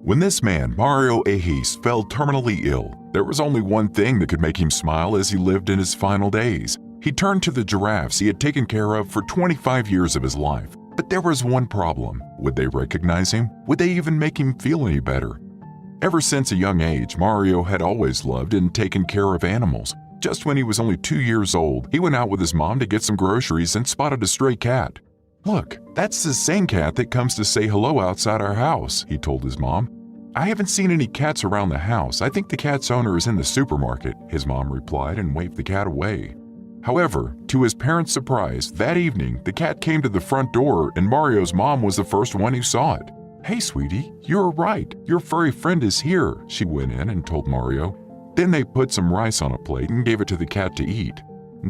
When this man, Mario Ahis, fell terminally ill, there was only one thing that could make him smile as he lived in his final days. He turned to the giraffes he had taken care of for 25 years of his life. But there was one problem. Would they recognize him? Would they even make him feel any better? Ever since a young age, Mario had always loved and taken care of animals. Just when he was only 2 years old, he went out with his mom to get some groceries and spotted a stray cat. "Look, that's the same cat that comes to say hello outside our house," he told his mom. "I haven't seen any cats around the house. I think the cat's owner is in the supermarket," his mom replied and waved the cat away. However, to his parents' surprise, that evening, the cat came to the front door and Mario's mom was the first one who saw it. "Hey, sweetie, you're right. Your furry friend is here," she went in and told Mario. Then they put some rice on a plate and gave it to the cat to eat.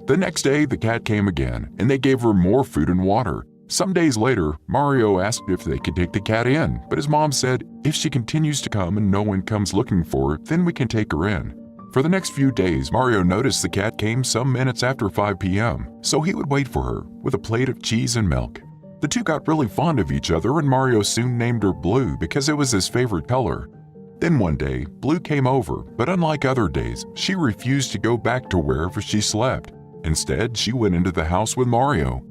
The next day, the cat came again, and they gave her more food and water. Some days later, Mario asked if they could take the cat in, but his mom said, "If she continues to come and no one comes looking for her, then we can take her in." For the next few days, Mario noticed the cat came some minutes after 5 p.m., so he would wait for her with a plate of cheese and milk. The two got really fond of each other, and Mario soon named her Blue because it was his favorite color. Then one day, Blue came over, but unlike other days, she refused to go back to wherever she slept. Instead, she went into the house with Mario.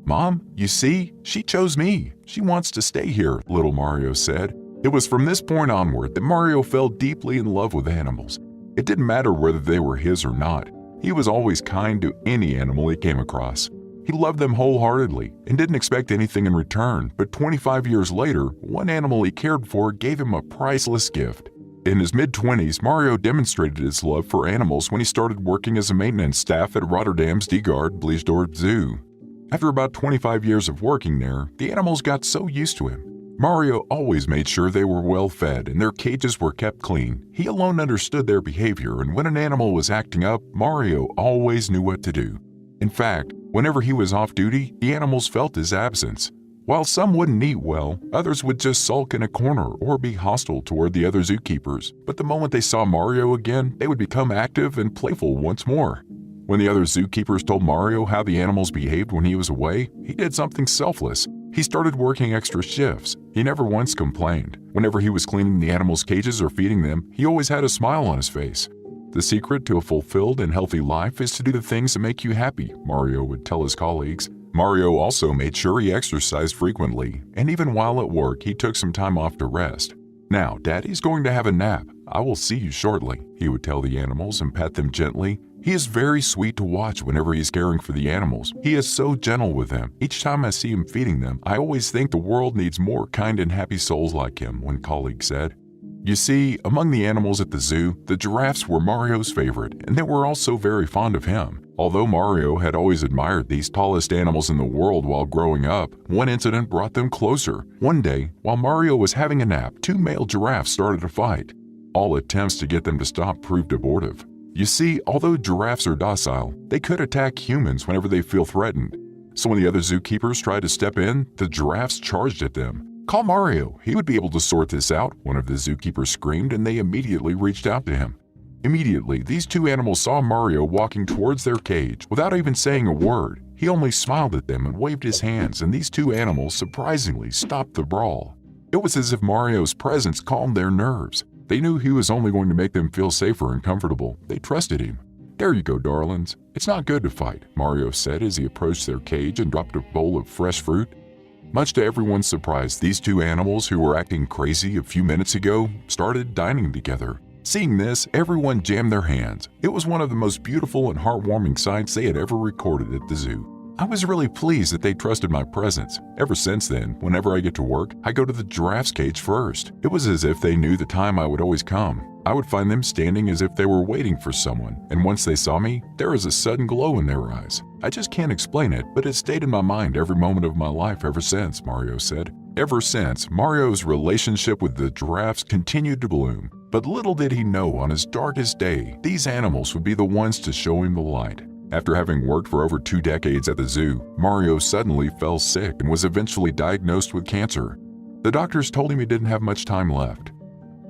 "Mom, you see, she chose me. She wants to stay here," little Mario said. It was from this point onward that Mario fell deeply in love with animals. It didn't matter whether they were his or not. He was always kind to any animal he came across. He loved them wholeheartedly and didn't expect anything in return, but 25 years later, one animal he cared for gave him a priceless gift. In his mid-20s, Mario demonstrated his love for animals when he started working as a maintenance staff at Rotterdam's De Gaard Bleesdorp Zoo. After about 25 years of working there, the animals got so used to him. Mario always made sure they were well fed and their cages were kept clean. He alone understood their behavior, and when an animal was acting up, Mario always knew what to do. In fact, whenever he was off duty, the animals felt his absence. While some wouldn't eat well, others would just sulk in a corner or be hostile toward the other zookeepers. But the moment they saw Mario again, they would become active and playful once more. When the other zookeepers told Mario how the animals behaved when he was away, he did something selfless. He started working extra shifts. He never once complained. Whenever he was cleaning the animals' cages or feeding them, he always had a smile on his face. "The secret to a fulfilled and healthy life is to do the things that make you happy," Mario would tell his colleagues. Mario also made sure he exercised frequently, and even while at work, he took some time off to rest. "Now, Daddy's going to have a nap. I will see you shortly," he would tell the animals and pat them gently. He is very sweet to watch whenever he is caring for the animals. He is so gentle with them. Each time I see him feeding them, I always think the world needs more kind and happy souls like him, one colleague said. You see, among the animals at the zoo, the giraffes were Mario's favorite, and they were also very fond of him. Although Mario had always admired these tallest animals in the world while growing up, one incident brought them closer. One day, while Mario was having a nap, two male giraffes started a fight. All attempts to get them to stop proved abortive. You see, although giraffes are docile, they could attack humans whenever they feel threatened. So when the other zookeepers tried to step in, the giraffes charged at them. "Call Mario, he would be able to sort this out," one of the zookeepers screamed, and they immediately reached out to him. Immediately, these two animals saw Mario walking towards their cage without even saying a word. He only smiled at them and waved his hands, and these two animals surprisingly stopped the brawl. It was as if Mario's presence calmed their nerves. They knew he was only going to make them feel safer and comfortable. They trusted him. "There you go, darlings. It's not good to fight," Mario said as he approached their cage and dropped a bowl of fresh fruit. Much to everyone's surprise, these two animals who were acting crazy a few minutes ago started dining together. Seeing this, everyone jammed their hands. It was one of the most beautiful and heartwarming sights they had ever recorded at the zoo. I was really pleased that they trusted my presence. Ever since then, whenever I get to work, I go to the giraffe's cage first. It was as if they knew the time I would always come. I would find them standing as if they were waiting for someone, and once they saw me, there was a sudden glow in their eyes. I just can't explain it, but it stayed in my mind every moment of my life ever since, Mario said. Ever since, Mario's relationship with the giraffes continued to bloom. But little did he know on his darkest day, these animals would be the ones to show him the light. After having worked for over 2 decades at the zoo, Mario suddenly fell sick and was eventually diagnosed with cancer. The doctors told him he didn't have much time left.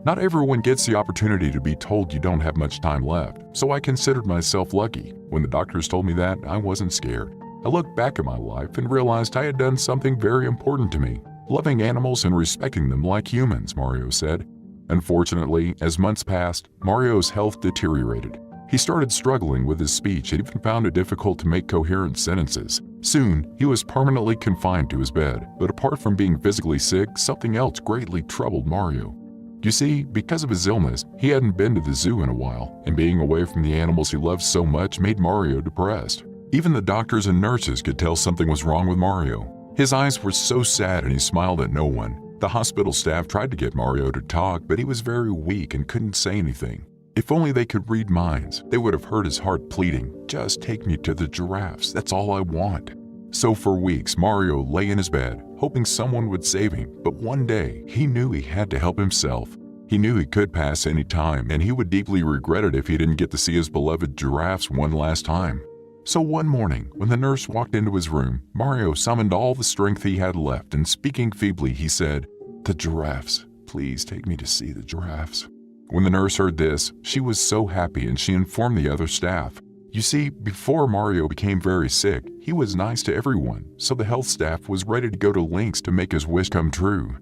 Not everyone gets the opportunity to be told you don't have much time left, so I considered myself lucky. When the doctors told me that, I wasn't scared. I looked back at my life and realized I had done something very important to me, loving animals and respecting them like humans, Mario said. Unfortunately, as months passed, Mario's health deteriorated. He started struggling with his speech and even found it difficult to make coherent sentences. Soon, he was permanently confined to his bed, but apart from being physically sick, something else greatly troubled Mario. You see, because of his illness, he hadn't been to the zoo in a while, and being away from the animals he loved so much made Mario depressed. Even the doctors and nurses could tell something was wrong with Mario. His eyes were so sad and he smiled at no one. The hospital staff tried to get Mario to talk, but he was very weak and couldn't say anything. If only they could read minds, they would have heard his heart pleading, "Just take me to the giraffes, that's all I want." So for weeks, Mario lay in his bed, hoping someone would save him, but one day, he knew he had to help himself. He knew he could pass any time, and he would deeply regret it if he didn't get to see his beloved giraffes one last time. So one morning, when the nurse walked into his room, Mario summoned all the strength he had left, and speaking feebly, he said, "The giraffes, please take me to see the giraffes." When the nurse heard this, she was so happy and she informed the other staff. You see, before Mario became very sick, he was nice to everyone, so the health staff was ready to go to lengths to make his wish come true.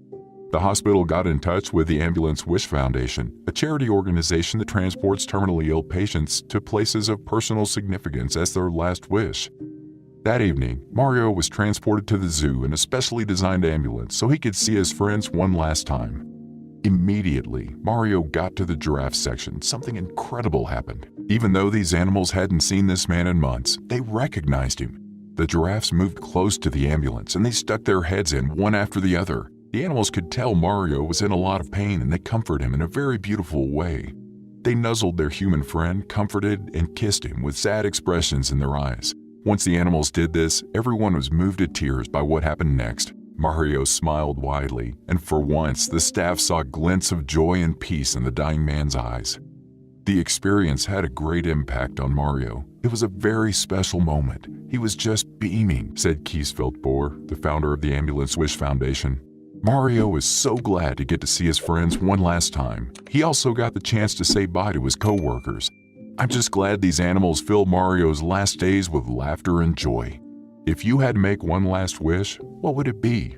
The hospital got in touch with the Ambulance Wish Foundation, a charity organization that transports terminally ill patients to places of personal significance as their last wish. That evening, Mario was transported to the zoo in a specially designed ambulance so he could see his friends one last time. Immediately, Mario got to the giraffe section. Something incredible happened. Even though these animals hadn't seen this man in months, they recognized him. The giraffes moved close to the ambulance and they stuck their heads in one after the other. The animals could tell Mario was in a lot of pain and they comforted him in a very beautiful way. They nuzzled their human friend, comforted, and kissed him with sad expressions in their eyes. Once the animals did this, everyone was moved to tears by what happened next. Mario smiled widely, and for once, the staff saw glints of joy and peace in the dying man's eyes. The experience had a great impact on Mario. It was a very special moment. He was just beaming, said Kees Veldboer, the founder of the Ambulance Wish Foundation. Mario was so glad to get to see his friends one last time. He also got the chance to say bye to his co-workers. "I'm just glad these animals filled Mario's last days with laughter and joy." If you had to make one last wish, what would it be?